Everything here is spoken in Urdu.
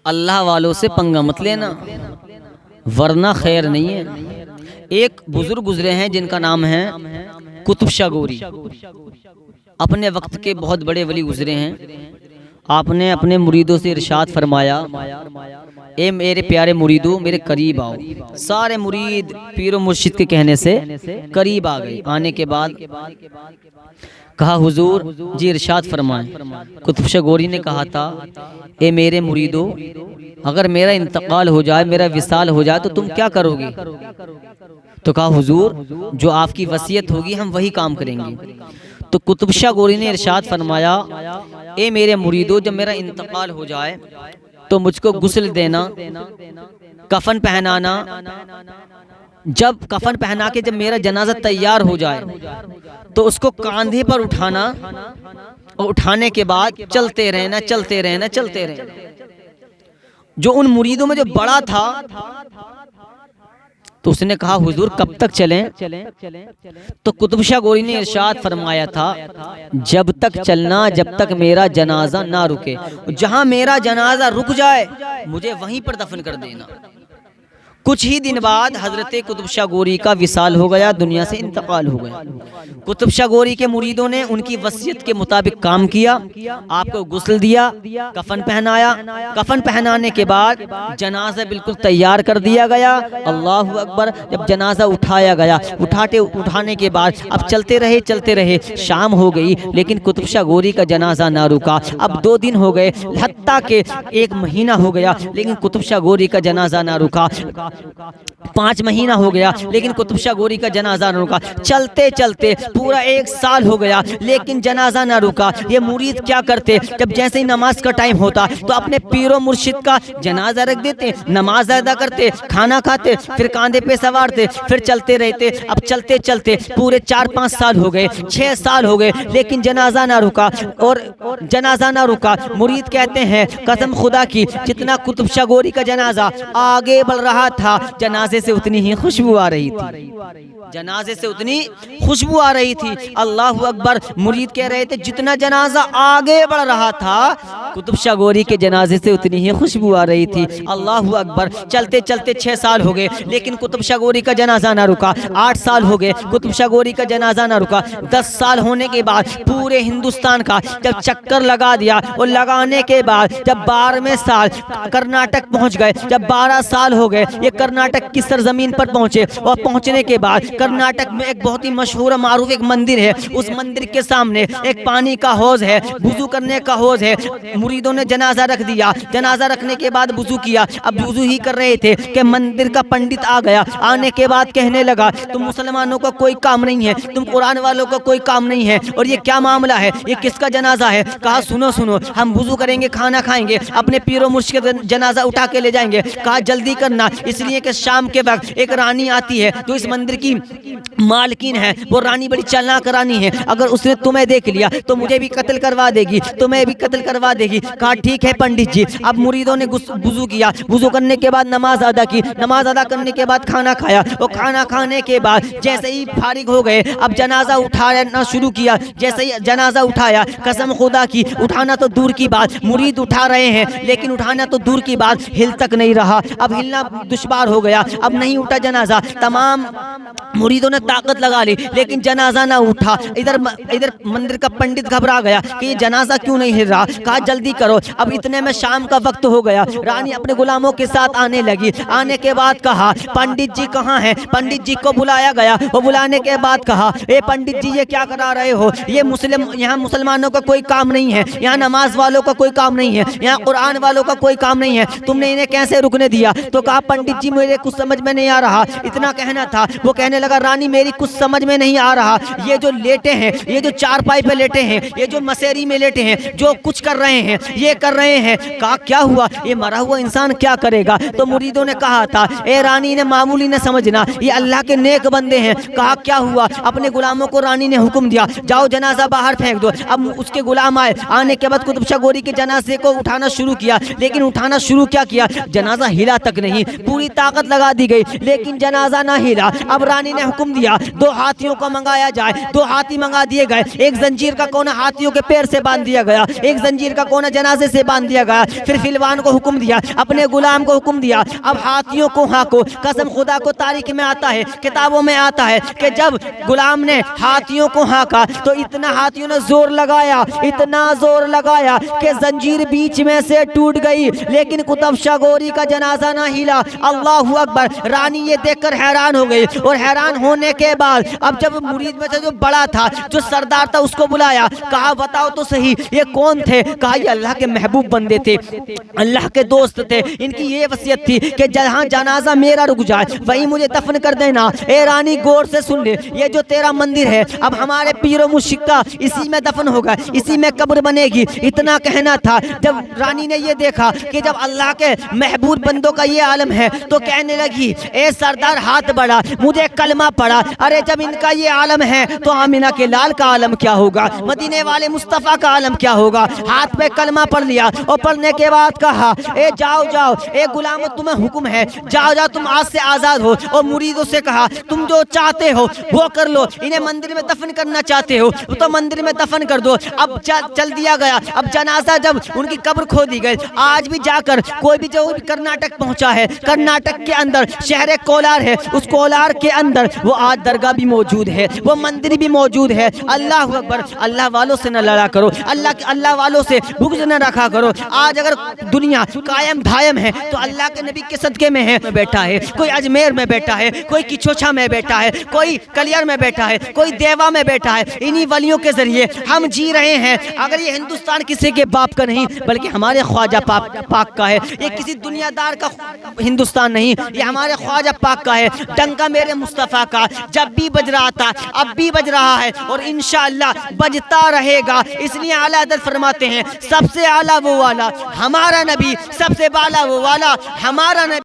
اللہ والوں سے پنگا مت لینا ورنہ خیر نہیں ہے۔ ایک بزرگ گزرے ہیں جن کا نام ہے قطب شاہ گوری، اپنے وقت کے بہت بڑے ولی گزرے ہیں۔ آپ نے اپنے مریدوں سے ارشاد فرمایا، اے میرے پیارے مریدو میرے قریب آؤ۔ سارے مرید پیر و مرشد کے کہنے سے قریب آ گئے۔ آنے کے بعد کہا حضور جی ارشاد فرمائیں۔ قطب شاہ گوری نے کہا تھا، اے میرے مریدو اگر میرا انتقال ہو جائے، میرا وصال ہو جائے تو تم کیا کرو گے؟ تو کہا حضور جو آپ کی وصیت ہوگی ہم وہی کام کریں گے۔ تو قطب شاہ گوری نے ارشاد فرمایا، اے میرے مریدو جب میرا انتقال ہو جائے تو مجھ کو غسل دینا، کفن پہنانا، جب کفن پہنا کے جب میرا جنازہ تیار ہو جائے تو اس کو کاندھے پر اٹھانا، اور اٹھانے کے بعد چلتے رہنا چلتے رہنا چلتے رہنا۔ جو ان مریدوں میں جو بڑا تھا تو اس نے کہا حضور کب تک چلیں؟ تو قطب شاہ گوری نے ارشاد فرمایا تھا، جب تک چلنا جب تک میرا جنازہ نہ رکے، جہاں میرا جنازہ رک جائے مجھے وہیں پر دفن کر دینا۔ کچھ ہی دن بعد حضرت قطب شاہ گوری کا وصال ہو گیا، دنیا سے انتقال ہو گیا۔ قطب شاہ گوری کے مریدوں نے ان کی وصیت کے مطابق کام کیا، آپ کو غسل دیا، کفن پہنایا، کفن پہنانے کے بعد جنازہ بالکل تیار کر دیا گیا۔ اللہ اکبر۔ جب جنازہ اٹھایا گیا، اٹھانے کے بعد اب چلتے رہے، شام ہو گئی لیکن قطب شاہ گوری کا جنازہ نہ رکا۔ اب 2 دن ہو گئے، حتیٰ کہ 1 مہینہ ہو گیا لیکن قطب شاہ گوری کا جنازہ نہ رکا۔ 5 مہینہ ہو گیا لیکن قطب شاہ گوری کا جنازہ نہ رکا۔ چلتے چلتے پورا 1 سال ہو گیا لیکن جنازہ نہ رکا۔ یہ مرید کیا کرتے، جب جیسے ہی نماز کا ٹائم ہوتا تو اپنے پیر و مرشد کا جنازہ رکھ دیتے، نماز ادا کرتے، کھانا کھاتے، پھر کاندھے پہ سوارتے، پھر چلتے رہتے۔ اب چلتے چلتے پورے 4-5 سال ہو گئے، 6 سال ہو گئے لیکن جنازہ نہ رکا، اور جنازہ نہ رکا۔ مرید کہتے ہیں قسم خدا کی جتنا قطب شاہ گوری کا جنازہ آگے بڑھ رہا تھا جنازے سے اتنی ہی خوشبو آ رہی تھی، جنازے سے اتنی خوشبو آ رہی تھی۔ اللہ اکبر۔ مرید کہہ رہے تھے جتنا جنازہ آگے بڑھ رہا تھا قطب شاہ گوری کے جنازے سے اتنی ہی خوشبو آ رہی تھی۔ اللہ اکبر۔ چلتے چلتے 6 سال ہو گئے لیکن قطب شاہ گوری کا جنازہ نہ رکا۔ 8 سال ہو گئے، قطب شاہ گوری کا جنازہ نہ رکا۔ 10 سال ہونے کے بعد پورے ہندوستان کا جب چکر لگا دیا، اور لگانے کے بعد جب 12ویں سال کرناٹک پہنچ گئے، جب 12 سال ہو گئے یہ کرناٹک کی سرزمین پر پہنچے، اور پہنچنے کے بعد کرناٹک میں ایک بہت ہی مشہور معروف ایک مندر ہے، اس مندر کے سامنے ایک پانی کا حوض ہے، وضو کرنے کا حوض ہے۔ مریدوں نے جنازہ رکھ دیا، جنازہ رکھنے کے بعد وضو کیا۔ اب وضو ہی کر رہے تھے کہ مندر کا پنڈت آ گیا۔ آنے کے بعد کہنے لگا تم مسلمانوں کا کوئی کام نہیں ہے، تم قرآن والوں کا کوئی کام نہیں ہے، اور یہ کیا معاملہ ہے، یہ کس کا جنازہ ہے؟ کہا سنو ہم وضو کریں گے، کھانا کھائیں گے، اپنے پیر و مرشد کا جنازہ اٹھا کے لے جائیں گے۔ کہا جلدی کرنا، اس لیے کہ شام کے وقت ایک رانی آتی ہے جو اس مندر کی مالکین ہے، وہ رانی بڑی چالاک رانی ہے، اگر اس نے تمہیں دیکھ لیا تو مجھے بھی قتل کروا دے گی، تمہیں بھی قتل کروا دے گی۔ کہا ٹھیک ہے پنڈت جی۔ اب مریدوں نے وضو کیا، وضو کرنے کے بعد نماز ادا کی، نماز ادا کرنے کے بعد کھانا کھایا، اور کھانا کھانے کے بعد جیسے ہی فارغ ہو گئے اب جنازہ اٹھانا شروع کیا۔ جیسے ہی جنازہ اٹھایا، قسم خدا کی اٹھانا تو دور کی بات، مرید اٹھا رہے ہیں لیکن اٹھانا تو دور کی بات، ہل تک نہیں رہا، اب ہلنا دشوار ہو گیا، اب نہیں اٹھا جنازہ۔ تمام مریدوں نے طاقت لگا لی لیکن جنازہ نہ اٹھا۔ ادھر مندر کا پنڈت گھبرا گیا کہ یہ جنازہ کیوں نہیں ہل رہا۔ کہا جلدی کرو۔ اب اتنے میں شام کا وقت ہو گیا، رانی اپنے غلاموں کے ساتھ آنے لگی۔ آنے کے بعد کہا پنڈت جی کہاں ہیں؟ پنڈت جی کو بلایا گیا، وہ بلانے کے بعد کہا اے پنڈت جی یہ کیا کرا رہے ہو؟ یہاں مسلمانوں کا کوئی کام نہیں ہے، یہاں نماز والوں کا کوئی کام نہیں ہے، یہاں قرآن والوں کا کوئی کام نہیں ہے، تم نے انہیں کیسے رکنے دیا؟ تو کہا پنڈت جی میرے کچھ سمجھ میں نہیں آ رہا، اتنا کہنا تھا۔ وہ کہنے لگا رانی میری کچھ سمجھ میں نہیں آ رہا، یہ جو لیٹے ہیں، یہ جو چارپائی پہ لیٹے ہیں، یہ جو مسیری میں لیٹے ہیں، جو کچھ کر رہے ہیں یہ کر رہے ہیں۔ کہا کیا ہوا؟ یہ مرا ہوا انسان کیا کرے گا؟ تو مریدوں نے کہا تھا اے رانی نے معمولی نہ سمجھنا، یہ اللہ کے نیک بندے ہیں۔ کہا کیا ہوا؟ اپنے غلاموں کو رانی نے حکم دیا جاؤ جنازہ باہر پھینک دو۔ اب اس کے غلام آئے، آنے کے بعد قطب شاہ گوری کے جنازے کو اٹھانا شروع کیا، لیکن اٹھانا شروع کیا جنازہ ہلا تک نہیں۔ پوری طاقت لگا دی گئی لیکن جنازہ نہ ہلا۔ اب رانی نے حکم دیا 2 ہاتھیوں کو منگایا جائے، 2 ہاتھی منگا دیے گئے، ایک زنجیر کا کونا ہاتھیوں کے پیر سے باندھ دیا گیا، ایک زنجیر کا کونا جنازے سے باندھ دیا گیا۔ پھر فیلوان کو حکم دیا، اپنے غلام کو حکم دیا اب ہاتھیوں کو ہانکو۔ قسم خدا کو تاریخ میں آتا ہے، کتابوں میں آتا ہے کہ جب غلام نے ہاتھیوں کو ہانکا تو اتنا ہاتھیوں نے زور لگایا، اتنا زور لگایا کہ زنجیر بیچ میں سے ٹوٹ گئی لیکن قطب شاہ غوری کا جنازہ نہ ہلا۔ اللہ اکبر۔ رانی یہ دیکھ کر حیران ہو گئی اور حیران ہونے کے بعد اب جب مرید میں سے جو بڑا تھا، جو سردار تھا، اس کو بلایا، کہا بتاؤ تو صحیح یہ کون تھے؟ کہا یہ اللہ کے محبوب بندے تھے، اللہ کے دوست تھے، ان کی یہ وصیت تھی کہ جہاں جنازہ میرا رک جائے وہیں مجھے دفن کر دینا۔ اے رانی غور سے سن لے، یہ جو تیرا مندر ہے اب ہمارے پیر و مشرک کا اسی میں دفن ہوگا، اسی میں قبر بنے گی۔ اتنا کہنا تھا۔ جب رانی نے یہ دیکھا کہ جب اللہ کے محبوب بندوں کا یہ عالم ہے تو کہنے لگی اے سردار ہاتھ بڑھا، مجھے کلمہ پڑھا۔ ارے جب ان کا یہ عالم ہے تو آمینہ کے لال کا عالم کیا ہوگا، مدینے والے مصطفیٰ کا عالم کیا ہوگا؟ ہاتھ پہ کلمہ پڑھ لیا اور پڑھنے کے بعد کہا اے جاؤ جاؤ، اے غلام تمہیں حکم ہے، جاؤ جاؤ تم آج سے آزاد ہو۔ اور مریدوں سے کہا تم جو چاہتے ہو وہ کر لو، انہیں مندر میں دفن کرنا چاہتے ہو تو مندر میں دفن کر دو۔ اب چل دیا گیا۔ اب جنازہ جب ان کی قبر کھودی گئی، آج بھی جا کر کوئی بھی جو کرناٹک پہنچا ہے، کرناٹک کے اندر شہر کولار ہے، اس کولار کے اندر وہ آج درگاہ بھی موجود ہے، وہ مندر بھی موجود ہے۔ اللہ اکبر۔ اللہ والوں سے نہ لڑا کرو، اللہ والوں سے بغض نہ رکھا کرو۔ آج اگر دنیا قائم دھائم ہے تو اللہ کے نبی کے صدقے میں ہے بیٹھا ہے، کوئی اجمیر میں بیٹھا ہے، کوئی کچھوچھا میں بیٹھا ہے، کوئی کلیئر میں بیٹھا ہے، کوئی دیوا میں بیٹھا ہے۔ انہی ولیوں کے ذریعے ہم جی رہے ہیں۔ اگر یہ ہندوستان کسی کے باپ کا نہیں بلکہ ہمارے خواجہ پاک کا ہے، یہ کسی دنیا دار کا ہندوستان نہیں، یہ ہمارے خواجہ پاک کا ہے۔ ڈنکا میرے مصطفیٰ کا جب بھی بج رہا تھا، اب بھی بج رہا ہے اور انشاءاللہ بجتا رہے گا۔ اس لیے اعلیٰ حضرت فرماتے ہیں سب سے اعلیٰ وہ والا ہمارا نبی، سب سے بالا وہ والا ہمارا نبی۔